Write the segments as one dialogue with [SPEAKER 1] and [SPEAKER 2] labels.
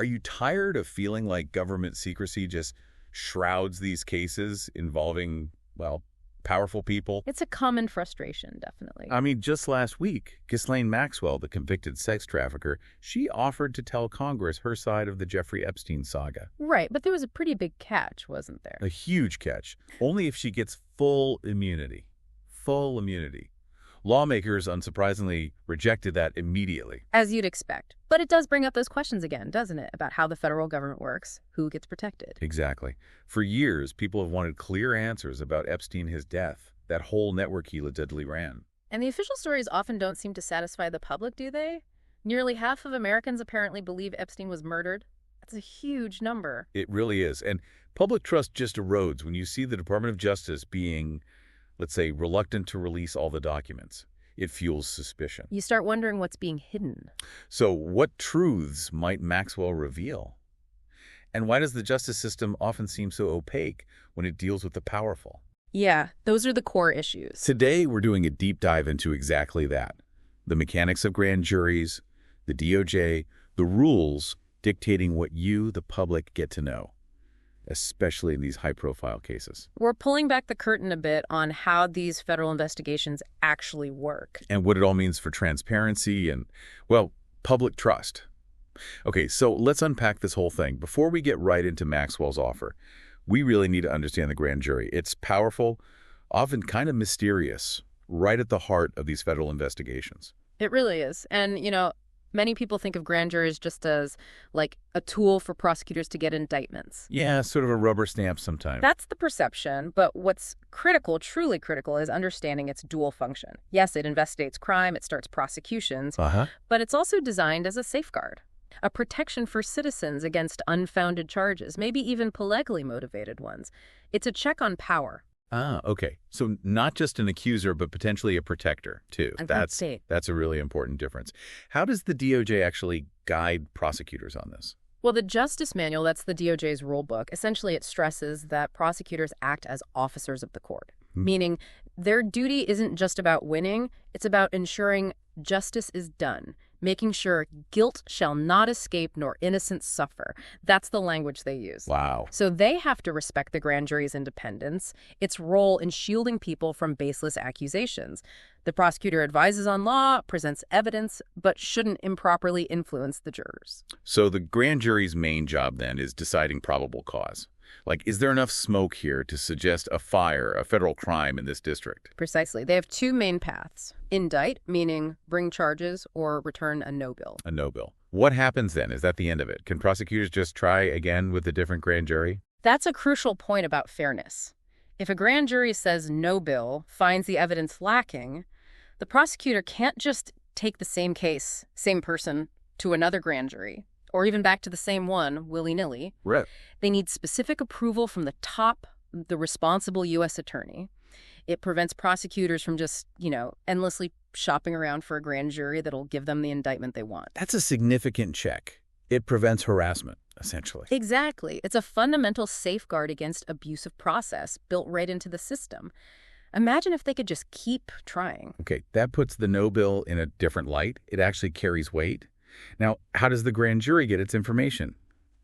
[SPEAKER 1] Are you tired of feeling like government secrecy just shrouds these cases involving, well, powerful people?
[SPEAKER 2] It's a common frustration, definitely.
[SPEAKER 1] I mean, just last week, Ghislaine Maxwell, the convicted sex trafficker, she offered to tell Congress her side of the Jeffrey Epstein saga.
[SPEAKER 2] Right, but there was a pretty big catch, wasn't there?
[SPEAKER 1] A huge catch. Only if she gets full immunity. Full immunity. Lawmakers, unsurprisingly, rejected that immediately.
[SPEAKER 2] As you'd expect. But it does bring up those questions again, doesn't it? About how the federal government works, who gets protected.
[SPEAKER 1] Exactly. For years, people have wanted clear answers about Epstein and his death, that whole network he allegedly ran.
[SPEAKER 2] And the official stories often don't seem to satisfy the public, do they? Nearly half of Americans apparently believe Epstein was murdered. That's a huge number.
[SPEAKER 1] It really is. And public trust just erodes when you see the Department of Justice being, let's say, reluctant to release all the documents. It fuels suspicion.
[SPEAKER 2] You start wondering what's being hidden.
[SPEAKER 1] So what truths might Maxwell reveal? And why does the justice system often seem so opaque when it deals with the powerful?
[SPEAKER 2] Yeah, those are the core issues.
[SPEAKER 1] Today, we're doing a deep dive into exactly that. The mechanics of grand juries, the DOJ, the rules dictating what you, the public, get to know, especially in these high-profile cases.
[SPEAKER 2] We're pulling back the curtain a bit on how these federal investigations actually work.
[SPEAKER 1] And what it all means for transparency and, well, public trust. Okay, so let's unpack this whole thing. Before we get right into Maxwell's offer, we really need to understand the grand jury. It's powerful, often kind of mysterious, right at the heart of these federal investigations.
[SPEAKER 2] It really is. And, many people think of grand juries just as, like, a tool for prosecutors to get indictments.
[SPEAKER 1] Yeah, sort of a rubber stamp sometimes.
[SPEAKER 2] That's the perception, but what's critical, truly critical, is understanding its dual function. Yes, it investigates crime, it starts prosecutions, but it's also designed as a safeguard, a protection for citizens against unfounded charges, maybe even politically motivated ones. It's a check on power.
[SPEAKER 1] Ah, okay. So not just an accuser, but potentially a protector, too. That's a really important difference. How does the DOJ actually guide prosecutors on this?
[SPEAKER 2] Well, the Justice Manual, that's the DOJ's rule book, essentially it stresses that prosecutors act as officers of the court, meaning their duty isn't just about winning, it's about ensuring justice is done, making sure guilt shall not escape nor innocence suffer. That's the language they use.
[SPEAKER 1] Wow.
[SPEAKER 2] So they have to respect the grand jury's independence, its role in shielding people from baseless accusations. The prosecutor advises on law, presents evidence, but shouldn't improperly influence the jurors.
[SPEAKER 1] So the grand jury's main job, then, is deciding probable cause. Like, is there enough smoke here to suggest a federal crime in this district?
[SPEAKER 2] Precisely. They have two main paths. Indict, meaning bring charges, or return a no bill.
[SPEAKER 1] A no bill. What happens then? Is that the end of it? Can prosecutors just try again with a different grand jury?
[SPEAKER 2] That's a crucial point about fairness. If a grand jury says no bill, finds the evidence lacking, the prosecutor can't just take the same case, same person, to another grand jury, or even back to the same one, willy-nilly.
[SPEAKER 1] Right.
[SPEAKER 2] They need specific approval from the responsible U.S. attorney. It prevents prosecutors from just, endlessly shopping around for a grand jury that'll give them the indictment they want.
[SPEAKER 1] That's a significant check. It prevents harassment, essentially.
[SPEAKER 2] Exactly. It's a fundamental safeguard against abusive process built right into the system. Imagine if they could just keep trying.
[SPEAKER 1] Okay, that puts the no bill in a different light. It actually carries weight. Now, how does the grand jury get its information?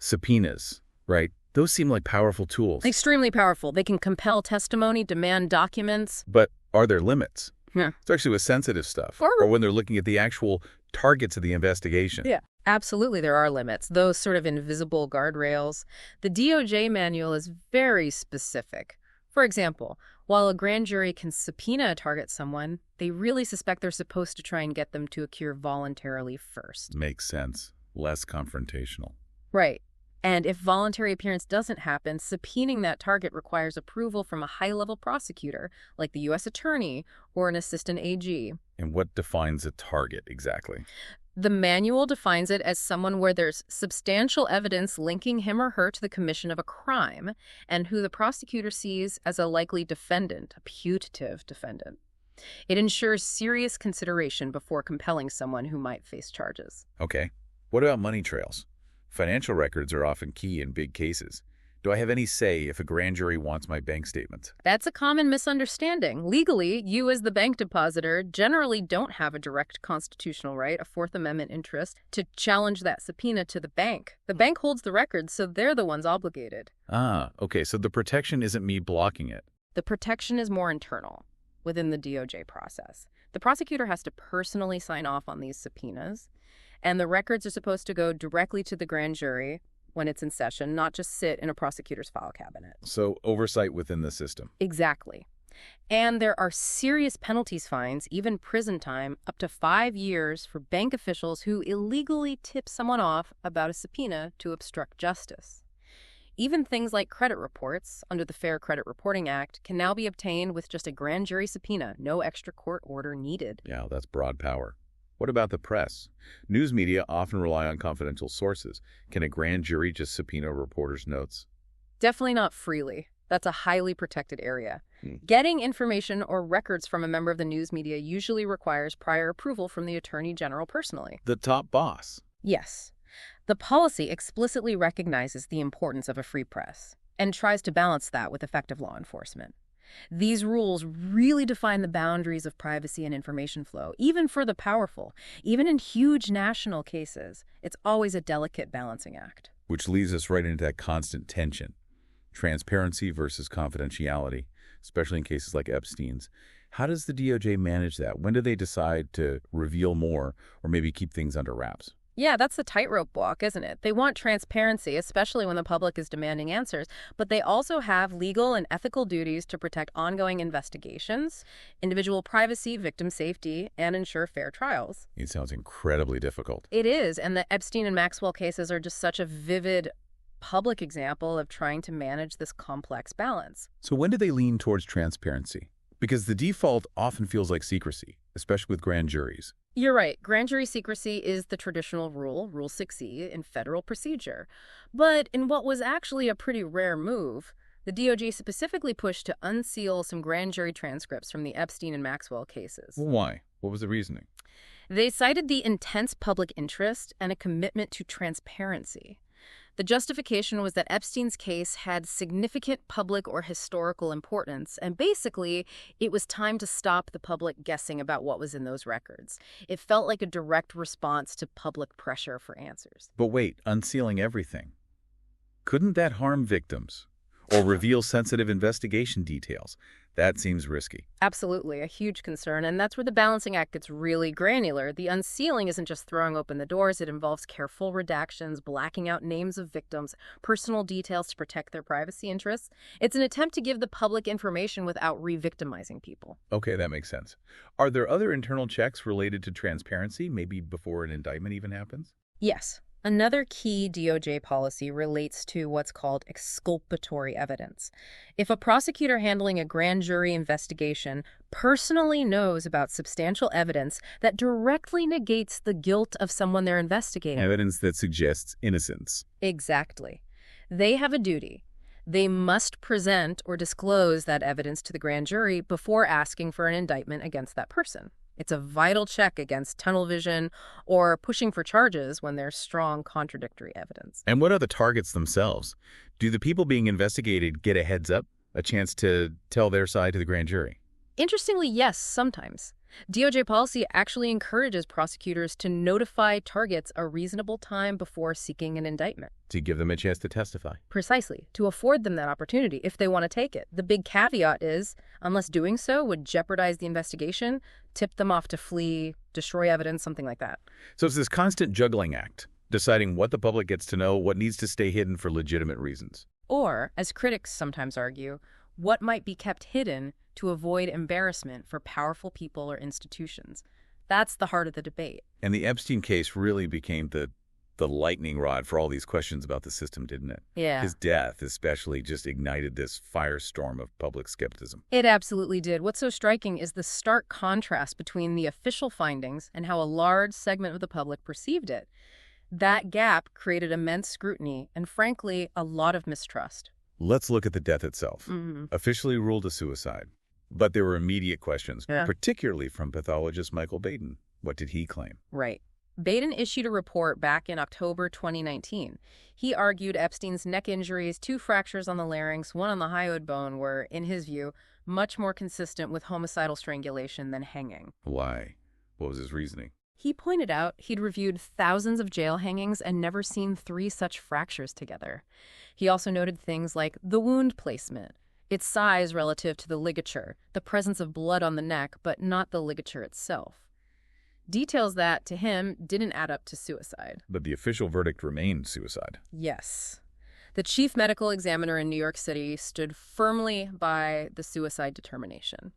[SPEAKER 1] Subpoenas, right? Those seem like powerful tools.
[SPEAKER 2] Extremely powerful. They can compel testimony, demand documents.
[SPEAKER 1] But are there limits?
[SPEAKER 2] Yeah.
[SPEAKER 1] Especially with sensitive stuff. Or when they're looking at the actual targets of the investigation.
[SPEAKER 2] Yeah, absolutely there are limits. Those sort of invisible guardrails. The DOJ manual is very specific. For example, while a grand jury can subpoena target someone, they really suspect they're supposed to try and get them to appear voluntarily first.
[SPEAKER 1] Makes sense. Less confrontational.
[SPEAKER 2] Right. And if voluntary appearance doesn't happen, subpoenaing that target requires approval from a high-level prosecutor, like the U.S. attorney or an assistant AG.
[SPEAKER 1] And what defines a target exactly?
[SPEAKER 2] The manual defines it as someone where there's substantial evidence linking him or her to the commission of a crime and who the prosecutor sees as a likely defendant, a putative defendant. It ensures serious consideration before compelling someone who might face charges.
[SPEAKER 1] Okay. What about money trails? Financial records are often key in big cases. Do I have any say if a grand jury wants my bank statement?
[SPEAKER 2] That's a common misunderstanding. Legally, you as the bank depositor generally don't have a direct constitutional right, a Fourth Amendment interest, to challenge that subpoena to the bank. The bank holds the records, so they're the ones obligated.
[SPEAKER 1] Ah, okay, so the protection isn't me blocking it.
[SPEAKER 2] The protection is more internal, within the DOJ process. The prosecutor has to personally sign off on these subpoenas, and the records are supposed to go directly to the grand jury when it's in session, not just sit in a prosecutor's file cabinet.
[SPEAKER 1] So oversight within the system.
[SPEAKER 2] Exactly. And there are serious penalties, fines, even prison time, up to 5 years for bank officials who illegally tip someone off about a subpoena to obstruct justice. Even things like credit reports under the Fair Credit Reporting Act can now be obtained with just a grand jury subpoena, no extra court order needed.
[SPEAKER 1] Yeah, that's broad power. What about the press? News media often rely on confidential sources. Can a grand jury just subpoena reporters' notes?
[SPEAKER 2] Definitely not freely. That's a highly protected area. Getting information or records from a member of the news media usually requires prior approval from the Attorney General personally.
[SPEAKER 1] The top boss.
[SPEAKER 2] Yes. The policy explicitly recognizes the importance of a free press and tries to balance that with effective law enforcement. These rules really define the boundaries of privacy and information flow, even for the powerful. Even in huge national cases, it's always a delicate balancing act.
[SPEAKER 1] Which leads us right into that constant tension. Transparency versus confidentiality, especially in cases like Epstein's. How does the DOJ manage that? When do they decide to reveal more or maybe keep things under wraps?
[SPEAKER 2] Yeah, that's the tightrope walk, isn't it? They want transparency, especially when the public is demanding answers, but they also have legal and ethical duties to protect ongoing investigations, individual privacy, victim safety, and ensure fair trials.
[SPEAKER 1] It sounds incredibly difficult.
[SPEAKER 2] It is, and the Epstein and Maxwell cases are just such a vivid public example of trying to manage this complex balance.
[SPEAKER 1] So when do they lean towards transparency? Because the default often feels like secrecy, especially with grand juries.
[SPEAKER 2] You're right. Grand jury secrecy is the traditional rule, Rule 6E, in federal procedure. But in what was actually a pretty rare move, the DOJ specifically pushed to unseal some grand jury transcripts from the Epstein and Maxwell cases.
[SPEAKER 1] Well, why? What was the reasoning?
[SPEAKER 2] They cited the intense public interest and a commitment to transparency. The justification was that Epstein's case had significant public or historical importance, and basically, it was time to stop the public guessing about what was in those records. It felt like a direct response to public pressure for answers.
[SPEAKER 1] But wait, unsealing everything. Couldn't that harm victims or reveal sensitive investigation details? That seems risky.
[SPEAKER 2] Absolutely, a huge concern, and that's where the balancing act gets really granular. The unsealing isn't just throwing open the doors. It involves careful redactions, blacking out names of victims, personal details to protect their privacy interests. It's an attempt to give the public information without re-victimizing people.
[SPEAKER 1] Okay, that makes sense. Are there other internal checks related to transparency, maybe before an indictment even happens?
[SPEAKER 2] Yes. Another key DOJ policy relates to what's called exculpatory evidence. If a prosecutor handling a grand jury investigation personally knows about substantial evidence that directly negates the guilt of someone they're investigating.
[SPEAKER 1] Evidence that suggests innocence.
[SPEAKER 2] Exactly. They have a duty. They must present or disclose that evidence to the grand jury before asking for an indictment against that person. It's a vital check against tunnel vision or pushing for charges when there's strong contradictory evidence.
[SPEAKER 1] And what are the targets themselves? Do the people being investigated get a heads up, a chance to tell their side to the grand jury?
[SPEAKER 2] Interestingly, yes, sometimes. DOJ policy actually encourages prosecutors to notify targets a reasonable time before seeking an indictment.
[SPEAKER 1] To give them a chance to testify.
[SPEAKER 2] Precisely, to afford them that opportunity if they want to take it. The big caveat is, unless doing so would jeopardize the investigation, tip them off to flee, destroy evidence, something like that.
[SPEAKER 1] So it's this constant juggling act, deciding what the public gets to know, what needs to stay hidden for legitimate reasons.
[SPEAKER 2] Or, as critics sometimes argue, what might be kept hidden to avoid embarrassment for powerful people or institutions. That's the heart of the debate.
[SPEAKER 1] And the Epstein case really became the lightning rod for all these questions about the system, didn't it?
[SPEAKER 2] Yeah.
[SPEAKER 1] His death especially just ignited this firestorm of public skepticism.
[SPEAKER 2] It absolutely did. What's so striking is the stark contrast between the official findings and how a large segment of the public perceived it. That gap created immense scrutiny and, frankly, a lot of mistrust.
[SPEAKER 1] Let's look at the death itself. Officially ruled a suicide. But there were immediate questions, particularly from pathologist Michael Baden. What did he claim?
[SPEAKER 2] Right. Baden issued a report back in October 2019. He argued Epstein's neck injuries, 2 fractures on the larynx, 1 on the hyoid bone, were, in his view, much more consistent with homicidal strangulation than hanging.
[SPEAKER 1] Why? What was his reasoning?
[SPEAKER 2] He pointed out he'd reviewed thousands of jail hangings and never seen 3 such fractures together. He also noted things like the wound placement, its size relative to the ligature, the presence of blood on the neck, but not the ligature itself. Details that, to him, didn't add up to suicide.
[SPEAKER 1] But the official verdict remained suicide.
[SPEAKER 2] Yes. The chief medical examiner in New York City stood firmly by the suicide determination.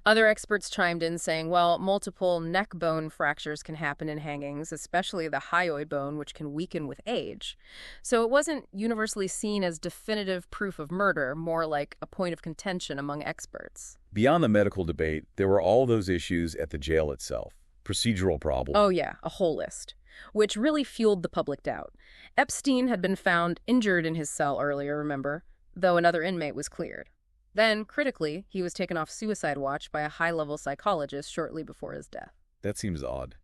[SPEAKER 2] Other experts chimed in saying, well, multiple neck bone fractures can happen in hangings, especially the hyoid bone, which can weaken with age. So it wasn't universally seen as definitive proof of murder, more like a point of contention among experts.
[SPEAKER 1] Beyond the medical debate, there were all those issues at the jail itself. Procedural problems.
[SPEAKER 2] Oh yeah, a whole list, which really fueled the public doubt. Epstein had been found injured in his cell earlier, remember, though another inmate was cleared. Then, critically, he was taken off suicide watch by a high-level psychologist shortly before his death.
[SPEAKER 1] That seems odd.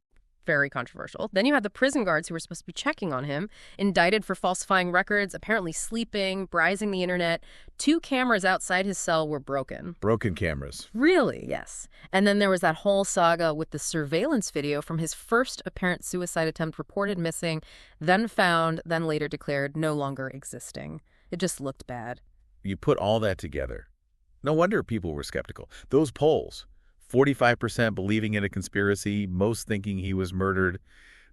[SPEAKER 2] Very controversial. Then you had the prison guards who were supposed to be checking on him, indicted for falsifying records, apparently sleeping, browsing the internet. 2 cameras outside his cell were broken.
[SPEAKER 1] Broken cameras.
[SPEAKER 2] Really? Yes. And then there was that whole saga with the surveillance video from his first apparent suicide attempt reported missing, then found, then later declared no longer existing. It just looked bad.
[SPEAKER 1] You put all that together. No wonder people were skeptical. Those polls. 45% believing in a conspiracy, most thinking he was murdered.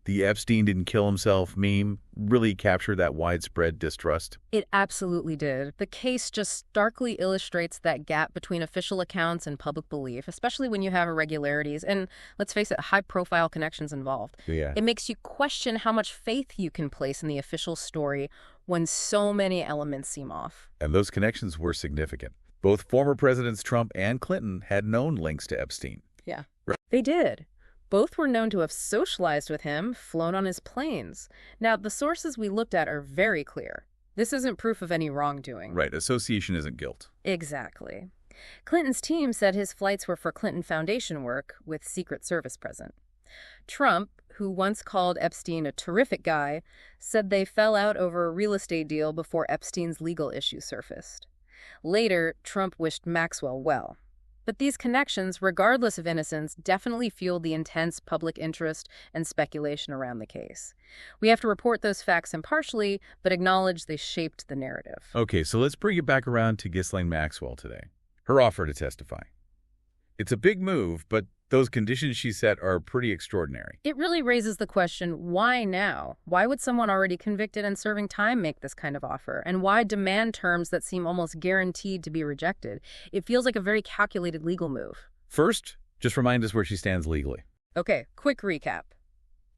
[SPEAKER 1] The Epstein didn't kill himself meme really captured that widespread distrust.
[SPEAKER 2] It absolutely did. The case just starkly illustrates that gap between official accounts and public belief, especially when you have irregularities and, let's face it, high-profile connections involved.
[SPEAKER 1] Yeah.
[SPEAKER 2] It makes you question how much faith you can place in the official story when so many elements seem off.
[SPEAKER 1] And those connections were significant. Both former presidents Trump and Clinton had known links to Epstein.
[SPEAKER 2] Yeah, they did. Both were known to have socialized with him, flown on his planes. Now, the sources we looked at are very clear. This isn't proof of any wrongdoing.
[SPEAKER 1] Right, association isn't guilt.
[SPEAKER 2] Exactly. Clinton's team said his flights were for Clinton Foundation work, with Secret Service present. Trump, who once called Epstein a terrific guy, said they fell out over a real estate deal before Epstein's legal issues surfaced. Later, Trump wished Maxwell well. But these connections, regardless of innocence, definitely fueled the intense public interest and speculation around the case. We have to report those facts impartially, but acknowledge they shaped the narrative.
[SPEAKER 1] Okay, so let's bring it back around to Ghislaine Maxwell today. Her offer to testify. It's a big move, but those conditions she set are pretty extraordinary.
[SPEAKER 2] It really raises the question, why now? Why would someone already convicted and serving time make this kind of offer? And why demand terms that seem almost guaranteed to be rejected? It feels like a very calculated legal move.
[SPEAKER 1] First, just remind us where she stands legally.
[SPEAKER 2] Okay, quick recap.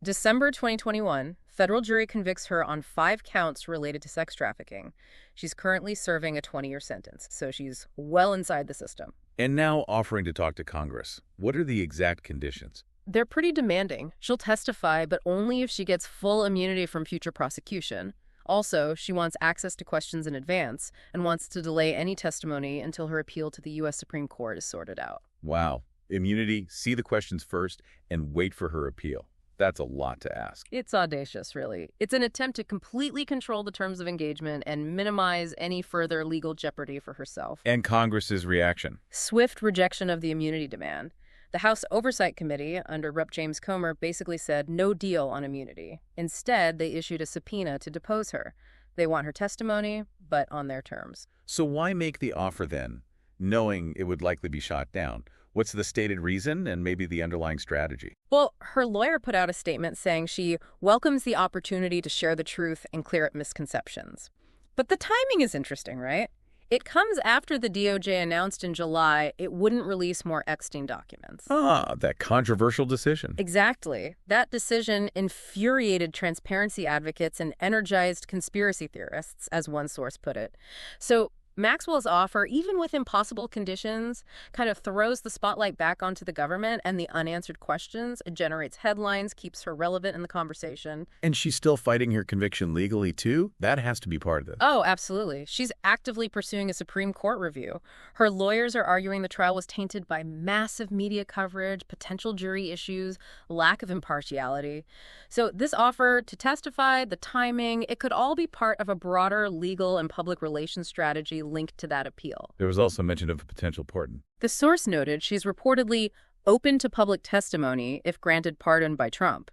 [SPEAKER 2] December 2021, federal jury convicts her on 5 counts related to sex trafficking. She's currently serving a 20-year sentence, so she's well inside the system.
[SPEAKER 1] And now offering to talk to Congress. What are the exact conditions?
[SPEAKER 2] They're pretty demanding. She'll testify, but only if she gets full immunity from future prosecution. Also, she wants access to questions in advance and wants to delay any testimony until her appeal to the U.S. Supreme Court is sorted out.
[SPEAKER 1] Wow. Immunity, see the questions first, and wait for her appeal. That's a lot to ask.
[SPEAKER 2] It's audacious, really. It's an attempt to completely control the terms of engagement and minimize any further legal jeopardy for herself.
[SPEAKER 1] And Congress's reaction?
[SPEAKER 2] Swift rejection of the immunity demand. The House Oversight Committee, under Rep. James Comer, basically said no deal on immunity. Instead, they issued a subpoena to depose her. They want her testimony, but on their terms.
[SPEAKER 1] So why make the offer then, knowing it would likely be shot down? What's the stated reason and maybe the underlying strategy?
[SPEAKER 2] Well, her lawyer put out a statement saying she welcomes the opportunity to share the truth and clear up misconceptions. But the timing is interesting, right? It comes after the DOJ announced in July it wouldn't release more Epstein documents.
[SPEAKER 1] Ah, that controversial decision.
[SPEAKER 2] Exactly. That decision infuriated transparency advocates and energized conspiracy theorists, as one source put it. So Maxwell's offer, even with impossible conditions, kind of throws the spotlight back onto the government and the unanswered questions. It generates headlines, keeps her relevant in the conversation.
[SPEAKER 1] And she's still fighting her conviction legally, too? That has to be part of this.
[SPEAKER 2] Oh, absolutely. She's actively pursuing a Supreme Court review. Her lawyers are arguing the trial was tainted by massive media coverage, potential jury issues, lack of impartiality. So this offer to testify, the timing, it could all be part of a broader legal and public relations strategy linked to that appeal.
[SPEAKER 1] There was also mention of a potential pardon.
[SPEAKER 2] The source noted she's reportedly open to public testimony if granted pardon by Trump.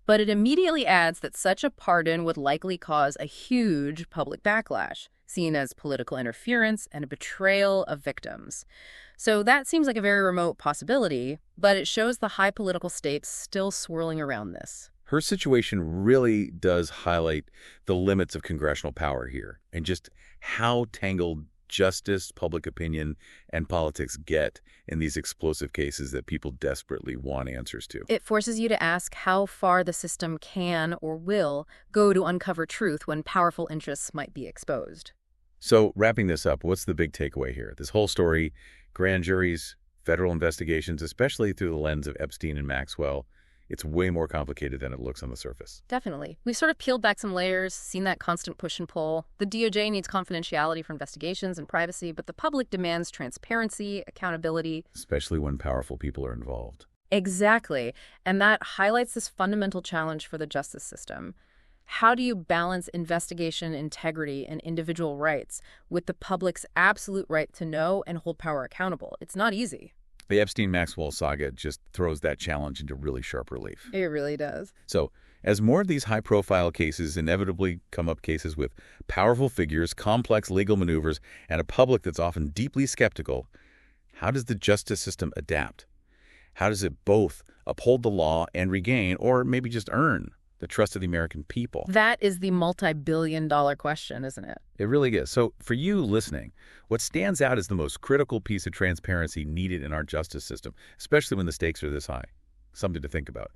[SPEAKER 2] But it immediately adds that such a pardon would likely cause a huge public backlash, seen as political interference and a betrayal of victims. So that seems like a very remote possibility, but it shows the high political stakes still swirling around this.
[SPEAKER 1] Her situation really does highlight the limits of congressional power here and just how tangled justice, public opinion, and politics get in these explosive cases that people desperately want answers to.
[SPEAKER 2] It forces you to ask how far the system can or will go to uncover truth when powerful interests might be exposed.
[SPEAKER 1] So wrapping this up, what's the big takeaway here? This whole story, grand juries, federal investigations, especially through the lens of Epstein and Maxwell, it's way more complicated than it looks on the surface.
[SPEAKER 2] Definitely. We've sort of peeled back some layers, seen that constant push and pull. The DOJ needs confidentiality for investigations and privacy, but the public demands transparency, accountability.
[SPEAKER 1] Especially when powerful people are involved.
[SPEAKER 2] Exactly. And that highlights this fundamental challenge for the justice system. How do you balance investigation integrity and individual rights with the public's absolute right to know and hold power accountable? It's not easy.
[SPEAKER 1] The Epstein-Maxwell saga just throws that challenge into really sharp relief.
[SPEAKER 2] It really does.
[SPEAKER 1] So, as more of these high-profile cases inevitably come up, cases with powerful figures, complex legal maneuvers, and a public that's often deeply skeptical, how does the justice system adapt? How does it both uphold the law and regain, or maybe just earn, the trust of the American people?
[SPEAKER 2] That is the multi-billion-dollar question, isn't it?
[SPEAKER 1] It really is. So for you listening, what stands out as the most critical piece of transparency needed in our justice system, especially when the stakes are this high? Something to think about.